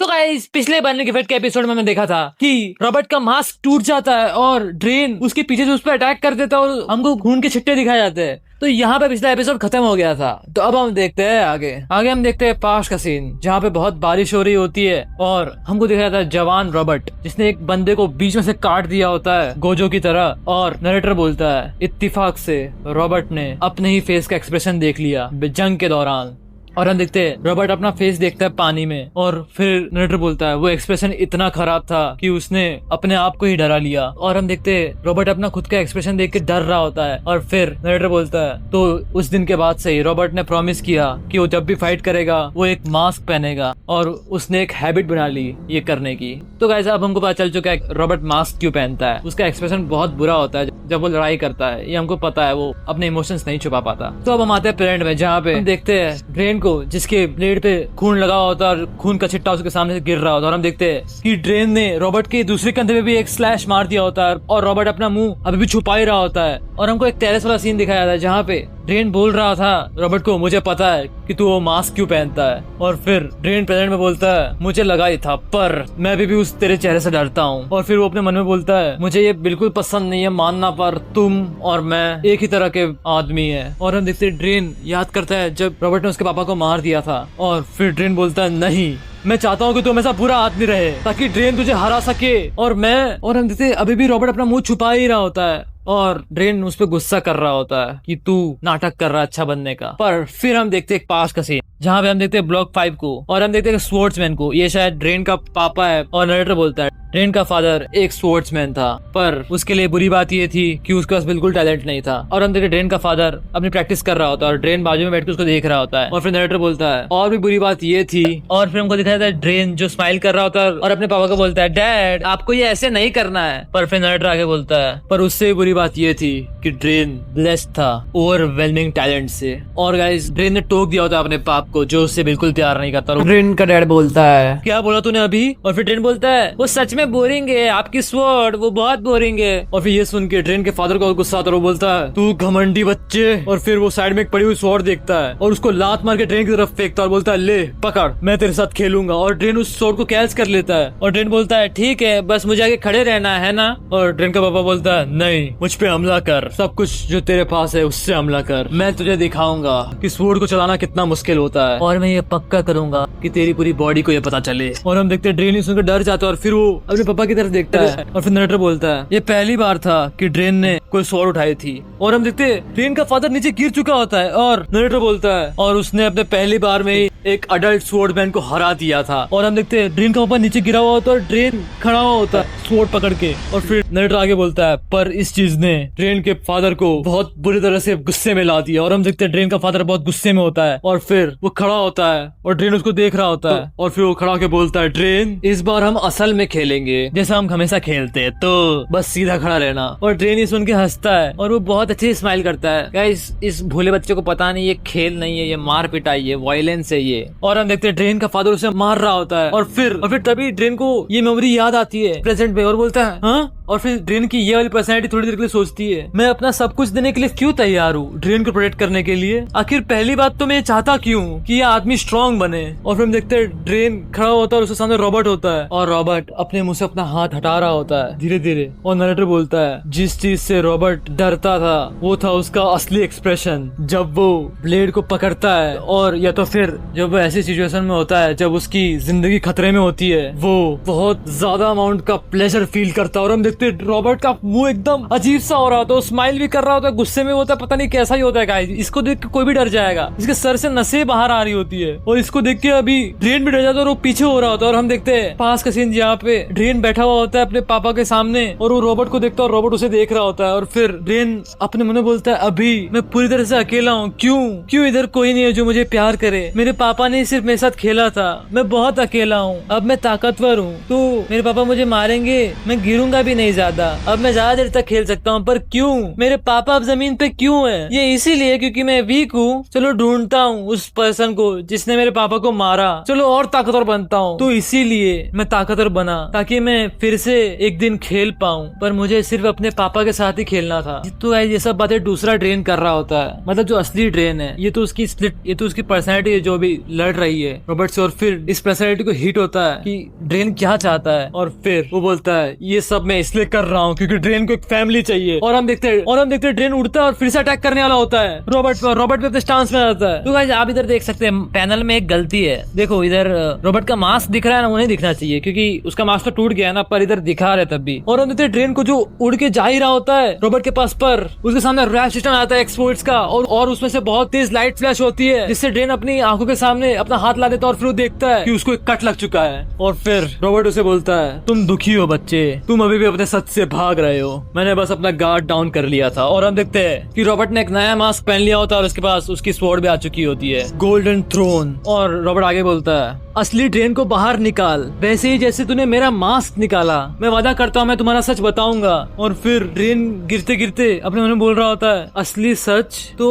तो गाइस पिछले बनने के फिट के एपिसोड में मैंने देखा था कि रॉबर्ट का मास्क टूट जाता है और ड्रेन उसके पीछे से उस पर अटैक कर देता है और हमको खून के छिट्टे दिखाए जाते हैं। तो यहाँ पे पिछला एपिसोड खत्म हो गया था। तो अब हम देखते हैं आगे हम देखते हैं पास्ट का सीन जहाँ पे बहुत बारिश हो रही होती है और हमको दिखाया जाता है जवान रॉबर्ट जिसने एक बंदे को बीच में से काट दिया होता है गोजो की तरह। और नरेटर बोलता है इत्तेफाक से रॉबर्ट ने अपने ही फेस का एक्सप्रेशन देख लिया जंग के दौरान। और हम देखते हैं रॉबर्ट अपना फेस देखता है पानी में और फिर नरेटर बोलता है वो एक्सप्रेशन इतना खराब था कि उसने अपने आप को ही डरा लिया। और हम देखते हैं रॉबर्ट अपना खुद का एक्सप्रेशन देख के डर रहा होता है और फिर नरेटर बोलता है तो उस दिन के बाद से ही रॉबर्ट ने प्रॉमिस किया कि वो जब भी फाइट करेगा वो एक मास्क पहनेगा और उसने एक हैबिट बना ली ये करने की। तो गाइस अब हमको पता चल चुका है रॉबर्ट मास्क क्यों पहनता है। उसका एक्सप्रेशन बहुत बुरा होता है जब वो लड़ाई करता है, ये हमको पता है, वो अपने इमोशंस नहीं छुपा पाता। तो अब हम आते हैं प्रेजेंट में जहाँ पे हम देखते हैं ड्रेन को जिसके ब्लेड पे खून लगा होता है और खून का छिट्टा उसके सामने से गिर रहा होता है। और हम देखते हैं कि ड्रेन ने रॉबर्ट के दूसरे कंधे पे भी एक स्लैश मार दिया होता है और रॉबर्ट अपना मुंह अभी भी छुपा ही रहा होता है। और हमको एक टेरेस वाला सीन दिखाया जाता है जहाँ पे ड्रेन बोल रहा था रॉबर्ट को मुझे पता है कि तू वो मास्क क्यों पहनता है। और फिर ड्रेन प्रेजेंट में बोलता है मुझे लगा ही था पर मैं अभी भी उस तेरे चेहरे से डरता हूँ। और फिर वो अपने मन में बोलता है मुझे ये बिल्कुल पसंद नहीं है मानना पर तुम और मैं एक ही तरह के आदमी है। और हम देखते ड्रेन याद करता है जब रॉबर्ट ने उसके पापा को मार दिया था। और फिर ड्रेन बोलता है नहीं मैं चाहता हूँ कि तू हमेशा बुरा आदमी रहे ताकि ड्रेन तुझे हरा सके। और हम देखते अभी भी रॉबर्ट अपना मुंह छुपा ही रहा होता है और ड्रेन उस पर गुस्सा कर रहा होता है कि तू नाटक कर रहा है अच्छा बनने का। पर फिर हम देखते हैं पास्ट का सीन जहाँ पे हम देखते हैं ब्लॉक 5 को और हम देखते हैं स्पोर्ट्समैन को। ये शायद ड्रेन का पापा है और नरेटर बोलता है ड्रेन का फादर एक स्पोर्ट्समैन था पर उसके लिए बुरी बात ये थी कि उसके पास बिल्कुल टैलेंट नहीं था। और हम देखते ड्रेन का फादर अपनी प्रैक्टिस कर रहा होता है और ड्रेन बाजू में बैठ के उसको देख रहा होता है। और फिर नरेटर बोलता है और भी बुरी बात ये थी। और फिर हमको दिखाया जाता है ड्रेन जो स्माइल कर रहा होता है और अपने पापा को बोलता है डैड आपको ये ऐसे नहीं करना है। पर फिर नरेटर आगे बोलता है पर उससे भी बुरी बात ये थी कि ड्रेन ब्लेस्ड था ओवरवेलमिंग टैलेंट से। और गाइस ड्रेन ने टोक दिया होता है अपने पाप को जो उससे बिल्कुल प्यार नहीं करता। ड्रेन का डैड बोलता है क्या बोला तूने अभी। और फिर ड्रेन बोलता है वो सच में बोरिंग है आपकी स्वॉर्ड वो बहुत बोरिंग है। और फिर ये सुन के ड्रेन के फादर को गुस्सा आता है, वो बोलता है तू घमंडी बच्चे। और फिर वो साइड में एक पड़ी हुई स्वॉर्ड देखता है और उसको लात मार के ड्रेन की तरफ फेंकता है और बोलता है ले पकड़ मैं तेरे साथ खेलूंगा। और ड्रेन उस स्वॉर्ड को कैच कर लेता है और ड्रेन बोलता है ठीक है बस मुझे आगे खड़े रहना है ना। और ड्रेन का पापा बोलता है नहीं मुझ पे हमला कर, सब कुछ जो तेरे पास है उससे हमला कर, मैं तुझे दिखाऊंगा कि स्वॉर्ड को चलाना कितना मुश्किल होता है और मैं ये पक्का करूंगा कि तेरी पूरी बॉडी को ये पता चले। और हम देखते हैं ड्रेन सुनकर डर जाता है और फिर वो अपने पापा की तरफ देखता है। और फिर नरेटर बोलता है ये पहली बार था कि ड्रेन ने कोई स्वॉर्ड उठाई थी। और हम देखते हैं ड्रेन का फादर नीचे गिर चुका होता है और नरेटर बोलता है और उसने अपने पहली बार में ही एक अडल्ट स्वॉर्डमैन को हरा दिया था। और हम देखते हैं ड्रेन का पापा नीचे गिरा हुआ होता है और ड्रेन खड़ा हुआ होता है स्वॉर्ड पकड़ के। और फिर नरेटर आगे बोलता है पर इस चीज ने ड्रेन के फादर को बहुत बुरी तरह से गुस्से में ला दिया। और हम देखते हैं ड्रेन का फादर बहुत गुस्से में होता है और फिर वो खड़ा होता है और ड्रेन उसको देख रहा होता है। और फिर वो खड़ा होकर बोलता है ड्रेन इस बार हम असल में खेलेंगे जैसा हम हमेशा खेलते हैं तो बस सीधा खड़ा रहना। और ड्रेन ये सुन के हंसता है और वो बहुत अच्छे स्माइल करता है। गाइस इस भोले बच्चे को पता नहीं ये खेल नहीं है, ये मार पिटाई है, वायलेंस है ये। और हम देखते हैं ड्रेन का फादर उसे मार रहा होता है और फिर तभी ड्रेन को ये मेमोरी याद आती है प्रेजेंट में और बोलता है हाँ। और फिर ड्रेन की ये वाली पर्सनैलिटी थोड़ी देर के लिए सोचती है मैं अपना सब कुछ देने के लिए क्यों तैयार हूँ ड्रेन को प्रोटेक्ट करने के लिए। आखिर पहली बात तो मैं चाहता क्यों कि ये आदमी स्ट्रांग बने। और फिर हम देखते हैं ड्रेन खड़ा होता है और उसके सामने रॉबर्ट होता है और रॉबर्ट अपने मुंह से अपना हाथ हटा रहा होता है धीरे धीरे। और नरेटर बोलता है जिस चीज से रॉबर्ट डरता था वो था उसका असली एक्सप्रेशन जब वो ब्लेड को पकड़ता है और या तो फिर जब वो ऐसी सिचुएशन में होता है जब उसकी जिंदगी खतरे में होती है वो बहुत ज्यादा अमाउंट का प्लेजर फील करता है। और हम देखते रॉबर्ट का मुंह एकदम अजीब सा हो रहा होता है, स्माइल भी कर रहा होता है, गुस्से में होता है, पता नहीं कैसा ही होता है गाइस। इसको देख के कोई भी डर जाएगा, इसके सर से नसें बाहर आ रही होती है और इसको देख के अभी ड्रेन भी डर जाता है और वो पीछे हो रहा होता है। और हम देखते हैं पास का सीन जहाँ पे ड्रेन बैठा हुआ होता है अपने पापा के सामने और वो रॉबर्ट को देखता है और रॉबर्ट उसे देख रहा होता है। और फिर ड्रेन अपने मन में बोलता है अभी मैं पूरी तरह से अकेला हूँ, क्यों इधर कोई नहीं है जो मुझे प्यार करे। मेरे पापा ने सिर्फ मेरे साथ खेला था, मैं बहुत अकेला हूँ, अब मैं ताकतवर हूँ तो मेरे पापा मुझे मारेंगे, मैं गिरूंगा भी नहीं ज्यादा, अब मैं ज्यादा देर तक खेल सकता हूँ। पर क्यों? मेरे पापा अब जमीन पे क्यों है? ये इसीलिए क्योंकि मैं वीक हूँ। चलो ढूंढता हूँ उस पर्सन को जिसने मेरे पापा को मारा। चलो और ताकतवर बनता हूँ। तो इसीलिए मैं ताकतवर बना ताकि मैं फिर से एक दिन खेल पाऊँ। पर मुझे सिर्फ अपने पापा के साथ ही खेलना था। तो ये सब बातें दूसरा ड्रेन कर रहा होता है, मतलब जो असली ड्रेन है। ये तो उसकी स्प्लिट, ये तो उसकी पर्सनैलिटी है जो भी लड़ रही है रॉबर्ट से। और फिर इस पर्सनैलिटी को हिट होता है कि ड्रेन क्या चाहता है। और फिर वो बोलता है ये सब मैं इसलिए कर रहा हूँ क्योंकि ड्रेन को एक फैमिली चाहिए। और हम देखते हैं ड्रेन उड़ता है और फिर से अटैक करने वाला होता है रॉबर्ट पर। रॉबर्ट पे अपने स्टांस में आता है। तो गाइस आप इधर देख सकते हैं पैनल में एक गलती है। देखो इधर रॉबर्ट का मास्क दिख रहा है ना, वो नहीं दिखना चाहिए क्योंकि उसका मास्क तो टूट गया है ना, पर इधर दिखा रहे तब भी। और हम देखते हैं ड्रेन को जो उड़ के जा ही रहा होता है रॉबर्ट के पास, पर उसके सामने रैप सिस्टम आता है एक्सपोर्ट्स का। और उसमें से बहुत तेज लाइट फ्लैश होती है जिससे ड्रेन अपनी आंखों के सामने अपना हाथ ला देता है। और फिर वो देखता है कि उसको एक कट लग चुका है। और फिर रॉबर्ट उसे बोलता है तुम दुखी हो बच्चे, तुम अभी भी अपने सच से भाग रहे हो। मैंने बस अपना गार्ड डाउन कर लिया था। और हम देखते हैं कि रॉबर्ट ने एक नया मास्क पहन लिया होता है और उसके पास उसकी स्वॉर्ड भी आ चुकी होती है, गोल्डन थ्रोन। और रॉबर्ट आगे बोलता है असली ड्रेन को बाहर निकाल, वैसे ही जैसे तूने मेरा मास्क निकाला। मैं वादा करता हूँ मैं तुम्हारा सच बताऊंगा। और फिर ड्रेन गिरते गिरते अपने मन में बोल रहा होता है असली सच तो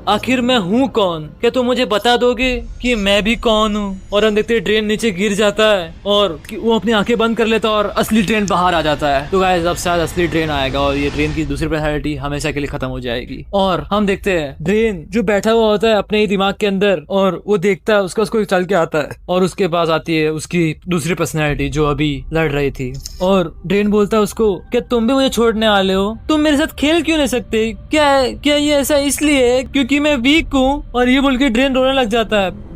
आखिर मैं हूँ कौन? क्या तुम मुझे बता दोगे कि मैं भी कौन हूँ? और हम देखते ड्रेन नीचे गिर जाता है और वो अपनी आंखें बंद कर लेता है और असली ड्रेन बाहर आ जाता है। तो गाइस अब शायद असली ड्रेन आएगा और ये ड्रेन की दूसरी पर्सनैलिटी हमेशा के लिए खत्म हो जाएगी। और हम देखते हैं ड्रेन जो बैठा हुआ होता है अपने ही दिमाग के अंदर और वो देखता है उसको चल के आता है और उसके पास आती है उसकी दूसरी पर्सनैलिटी जो अभी लड़ रही थी। और ड्रेन बोलता है उसको क्या तुम भी मुझे छोड़ने वाले हो? तुम मेरे साथ खेल क्यों नहीं सकते? क्या ये ऐसा इसलिए क्योंकि मैं वीक हूँ? और ये बोल के ड्रेन रोने लग जाता है।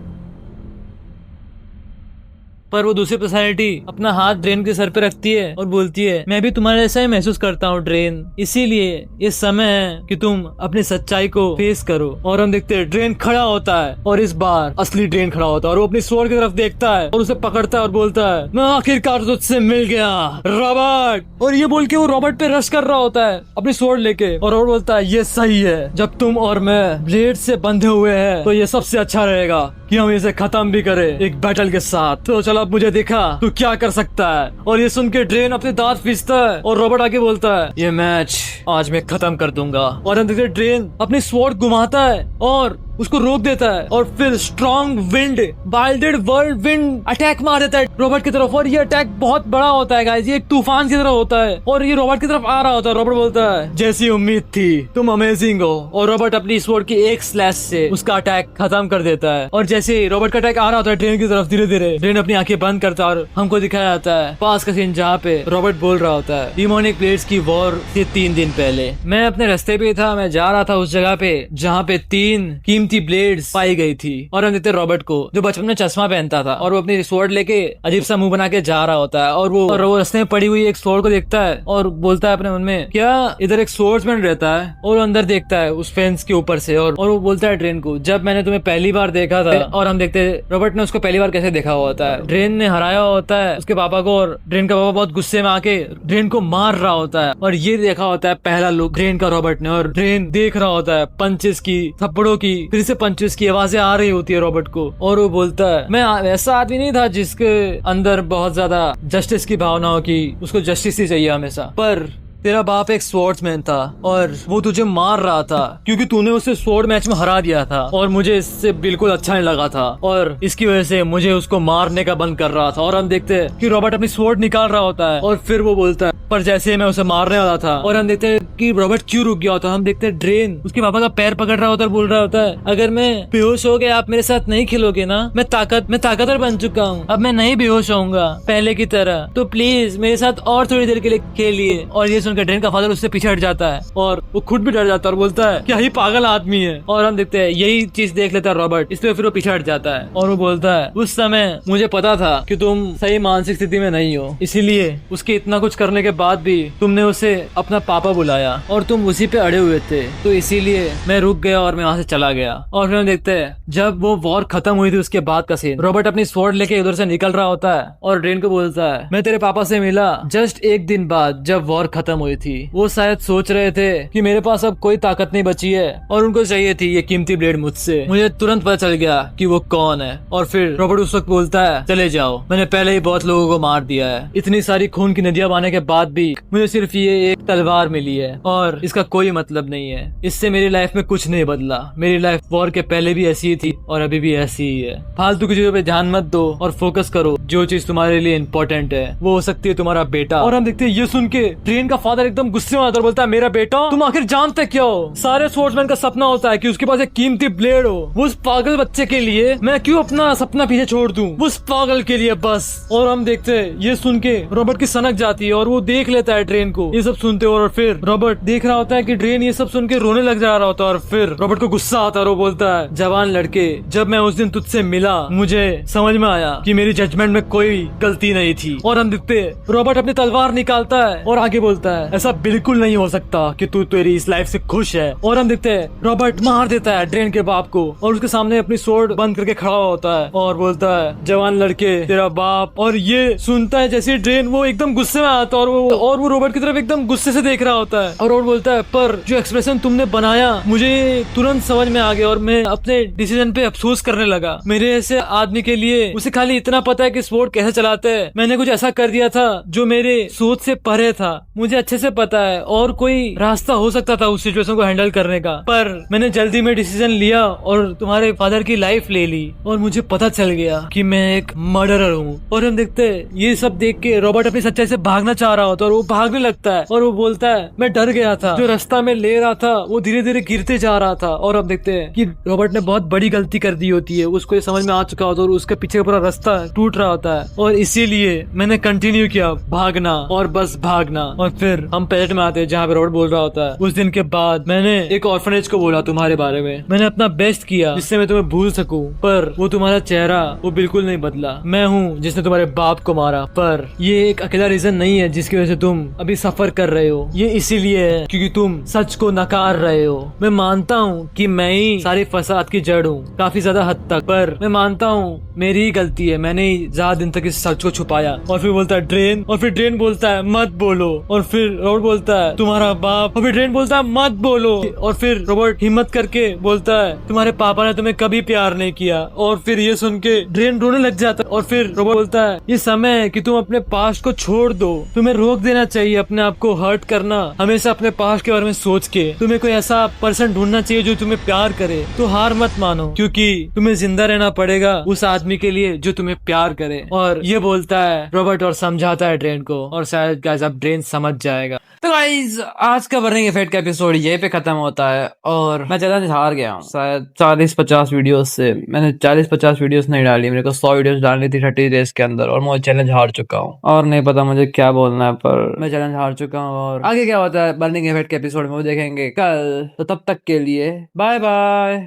पर वो दूसरी पर्सनैलिटी अपना हाथ ड्रेन के सर पे रखती है और बोलती है मैं भी तुम्हारे जैसा ही महसूस करता हूँ ड्रेन, इसीलिए ये समय है कि तुम अपनी सच्चाई को फेस करो। और हम देखते हैं ड्रेन खड़ा होता है और इस बार असली ड्रेन खड़ा होता है और वो अपनी स्वॉर्ड की तरफ देखता है और उसे पकड़ता है और बोलता है मैं आखिरकार तुझसे मिल गया रॉबर्ट। और ये बोल के वो रॉबर्ट पे रश कर रहा होता है अपनी स्वॉर्ड लेके। और रॉबर्ट बोलता है ये सही है, जब तुम और मैं ब्लेड से बंधे हुए हैं तो ये सबसे अच्छा रहेगा कि हम इसे खत्म भी करें एक बैटल के साथ। तो चलो अब मुझे देखा तू क्या कर सकता है। और ये सुन के ड्रेन अपने दांत पीसता है और रॉबर्ट आगे बोलता है ये मैच आज मैं खत्म कर दूंगा। और हम देखते हैं ड्रेन अपनी स्वॉर्ड घुमाता है और उसको रोक देता है और फिर स्ट्रॉन्ग विंड, वाइल्डेड वर्ल्ड विंड अटैक मार देता है रॉबर्ट की तरफ। और ये अटैक बहुत बड़ा होता है गाइस, ये एक तूफान की तरह होता है और ये रॉबर्ट की तरफ आ रहा होता है। रॉबर्ट बोलता है जैसी उम्मीद थी तुम अमेजिंग हो। और रॉबर्ट अपनी स्वॉर्ड की एक स्लैश से उसका अटैक खत्म कर देता है। और जैसे रॉबर्ट का अटैक आ रहा होता है ड्रेन की तरफ, धीरे धीरे ड्रेन अपनी आंखें बंद करता है और हमको दिखाया जाता है पास का सीन जहाँ पे रॉबर्ट बोल रहा होता है डिमोनिक ब्लेड्स की वॉर से 3 दिन पहले मैं अपने रास्ते पे था, मैं जा रहा था उस जगह पे जहाँ पे 3 कीमती ब्लेड्स पाई गई थी। और हम देखते रॉबर्ट को जो बचपन में चश्मा पहनता था और वो अपनी स्वॉर्ड लेके अजीब सा मुंह बना के जा रहा होता है। और वो रास्ते में पड़ी हुई एक स्वॉर्ड को देखता है और बोलता है अपने मन में क्या इधर एक स्वॉर्ड्समैन रहता है। और अंदर देखता है उस फेंस के ऊपर से और वो बोलता है ड्रेन को जब मैंने तुम्हें पहली बार देखा था। और हम देखते रॉबर्ट ने उसको पहली बार कैसे देखा होता है, ड्रेन ने हराया होता है उसके पापा को और ड्रेन का पापा बहुत गुस्से में आके ड्रेन को मार रहा होता है। और ये देखा होता है पहला लुक ड्रेन का रॉबर्ट ने। और ड्रेन देख रहा होता है पंचेस की, थप्पड़ों की, फिर से पंचेस की आवाजें आ रही होती है रॉबर्ट को। और वो बोलता है मैं ऐसा आदमी नहीं था जिसके अंदर बहुत ज्यादा जस्टिस की भावना हो कि उसको जस्टिस ही चाहिए हमेशा, पर तेरा बाप एक स्वॉर्ड्समैन था और वो तुझे मार रहा था क्योंकि तूने उसे स्वॉर्ड मैच में हरा दिया था। और मुझे इससे बिल्कुल अच्छा नहीं लगा था और इसकी वजह से मुझे उसको मारने का बंद कर रहा था। और हम देखते हैं कि रॉबर्ट अपनी स्वॉर्ड निकाल रहा होता है और फिर वो बोलता है पर जैसे ही मैं उसे मारने वाला था। और हम देखते हैं कि रॉबर्ट क्यों रुक गया होता है। हम देखते हैं ड्रेन उसके पापा का पैर पकड़ रहा होता है, बोल रहा होता है अगर मैं बेहोश हो गया आप मेरे साथ नहीं खेलोगे ना, मैं ताकतवर बन चुका हूँ, अब मैं नहीं बेहोश होऊंगा पहले की तरह, तो प्लीज मेरे साथ और थोड़ी देर के लिए खेलिए। और ये सुनकर ड्रेन का फादर उससे पीछे हट जाता है और वो खुद भी डर जाता है और बोलता है क्या ही पागल आदमी है। और हम देखते हैं यही चीज देख लेता है रॉबर्ट, इसलिए फिर वो पीछे हट जाता है और वो बोलता है उस समय मुझे पता था कि तुम सही मानसिक स्थिति में नहीं हो, इसीलिए उसके इतना कुछ करने के बाद भी तुमने उसे अपना पापा बुलाया। आया और तुम उसी पे अड़े हुए थे, तो इसीलिए मैं रुक गया और मैं वहां से चला गया। और फिर हम देखते हैं जब वो वॉर खत्म हुई थी उसके बाद का सीन। रॉबर्ट अपनी स्वॉर्ड लेके उधर से निकल रहा होता है और ड्रेन को बोलता है मैं तेरे पापा से मिला जस्ट एक दिन बाद जब वॉर खत्म हुई थी। वो शायद सोच रहे थे कि मेरे पास अब कोई ताकत नहीं बची है और उनको चाहिए थी ये कीमती ब्लेड मुझसे। मुझे तुरंत पता चल गया कि वो कौन है। और फिर रॉबर्ट उस वक्त बोलता है चले जाओ, मैंने पहले ही बहुत लोगों को मार दिया है। इतनी सारी खून की नदियां बहाने के बाद भी मुझे सिर्फ ये एक तलवार मिली है और इसका कोई मतलब नहीं है। इससे मेरी लाइफ में कुछ नहीं बदला। मेरी लाइफ वॉर के पहले भी ऐसी ही थी और अभी भी ऐसी ही है। फालतू की चीजों पे ध्यान मत दो और फोकस करो। जो चीज तुम्हारे लिए इम्पोर्टेंट है वो हो सकती है तुम्हारा बेटा। और हम देखते हैं ये सुन के ड्रेन का फादर एकदम गुस्से में आता है और बोलता है मेरा बेटा, तुम आखिर जानते क्या हो? सारे स्पोर्ट्समैन का सपना होता है कि उसके पास एक कीमती ब्लेड हो। वो उस पागल बच्चे के लिए मैं क्यों अपना सपना पीछे छोड़ दूं? वो उस पागल के लिए बस। और हम देखते हैं ये सुन के रॉबर्ट की सनक जाती है और वो देख लेता है ड्रेन को ये सब सुनते। और फिर रॉबर्ट देख रहा होता है कि ड्रेन ये सब सुन के रोने लग जा रहा होता है। और फिर रॉबर्ट को गुस्सा आता है और वो बोलता है जवान लड़के, जब मैं उस दिन तुझसे मिला मुझे समझ में आया कि मेरी जजमेंट में कोई गलती नहीं थी। और हम देखते हैं रॉबर्ट अपनी तलवार निकालता है और आगे बोलता है ऐसा बिल्कुल नहीं हो सकता कि तू तेरी इस लाइफ से खुश है। और हम देखते हैं रॉबर्ट मार देता है ड्रेन के बाप को और उसके सामने अपनी स्वॉर्ड बंद करके खड़ा होता है और बोलता है जवान लड़के तेरा बाप। और ये सुनता है जैसे ड्रेन वो एकदम गुस्से में आता है और वो रॉबर्ट की तरफ एकदम गुस्से से देख रहा होता है। और रॉबर्ट बोलता है पर जो एक्सप्रेशन तुमने बनाया मुझे तुरंत समझ में आ गया और मैं अपने डिसीजन पे अफसोस करने लगा। मेरे ऐसे आदमी के लिए उसे खाली इतना पता है कि स्पोर्ट कैसे चलाते हैं। मैंने कुछ ऐसा कर दिया था जो मेरे सोच से परे था। मुझे अच्छे से पता है और कोई रास्ता हो सकता था उस सिचुएशन को हैंडल करने का, पर मैंने जल्दी में डिसीजन लिया और तुम्हारे फादर की लाइफ ले ली और मुझे पता चल गया कि मैं एक मर्डरर हूँ। और हम देखते हैं ये सब देख के रॉबर्ट अपनी सच्चाई से भागना चाह रहा होता है और वो भागने लगता है और वो बोलता है मैं डर गया था, जो रास्ता में ले रहा था वो धीरे धीरे गिरते जा रहा था। और अब देखते हैं कि रॉबर्ट ने बहुत बड़ी गलती कर दी होती है, उसको ये समझ में आ चुका होता है और उसके पीछे का पूरा रास्ता टूट रहा होता है और इसीलिए मैंने कंटिन्यू किया भागना और बस भागना। और फिर हम पैलेट में आते हैं जहाँ पे रॉबर्ट बोल रहा होता है उस दिन के बाद मैंने एक ऑर्फनेज को बोला तुम्हारे बारे में, मैंने अपना बेस्ट किया जिससे मैं तुम्हें भूल सकूं, पर वो तुम्हारा चेहरा वो बिल्कुल नहीं बदला। मैं हूँ जिसने तुम्हारे बाप को मारा, पर ये एक अकेला रीजन नहीं है जिसकी वजह से तुम अभी सफर कर रहे हो। ये इसीलिए है क्योंकि तुम सच को नकार रहे हो। मैं मानता हूँ कि मैं ही सारे फसाद की जड़ हूँ काफी ज्यादा हद तक, पर मैं मानता हूँ मेरी ही गलती है, मैंने ही ज्यादा दिन तक इस सच को छुपाया। और फिर बोलता है ड्रेन, और फिर ड्रेन बोलता है मत बोलो। और फिर रॉबर्ट बोलता है तुम्हारा बाप, और फिर ड्रेन बोलता है मत बोलो। और फिर रॉबर्ट हिम्मत करके बोलता है तुम्हारे पापा ने तुम्हें कभी प्यार नहीं किया। और फिर ये सुन के ड्रेन रोने लग जाता है। और फिर रॉबर्ट बोलता है ये समय है कि तुम अपने पास्ट को छोड़ दो, तुम्हें रोक देना चाहिए अपने आप को हर्ट करना। हमेशा अपने पास्ट के बारे में सोच के तुम्हें कोई ऐसा पर्सन ढूंढना चाहिए जो तुम्हें प्यार करे। तो हार मत मानो क्योंकि तुम्हें जिंदा रहना पड़ेगा उस आदमी के लिए जो तुम्हें प्यार करे। और ये बोलता है रॉबर्ट और समझाता है ड्रेन को, और शायद गाइस अब ड्रेन समझ जाएगा। तो गाइस आज का बर्निंग इफेक्ट का एपिसोड यहीं पे खत्म होता है और मैं चैलेंज हार गया हूँ। शायद 40-50 वीडियोस से मैंने 40-50 वीडियोस नहीं डाली, मेरे को 100 वीडियोस डालनी थी 30 डेज के अंदर, और मैं चैलेंज हार चुका हूँ। और नहीं पता मुझे क्या बोलना है, पर मैं चैलेंज हार चुका हूँ। और आगे क्या होता है बर्निंग इफेक्ट के एपिसोड में वो देखेंगे कल। तो तब तक के लिए बाय बाय।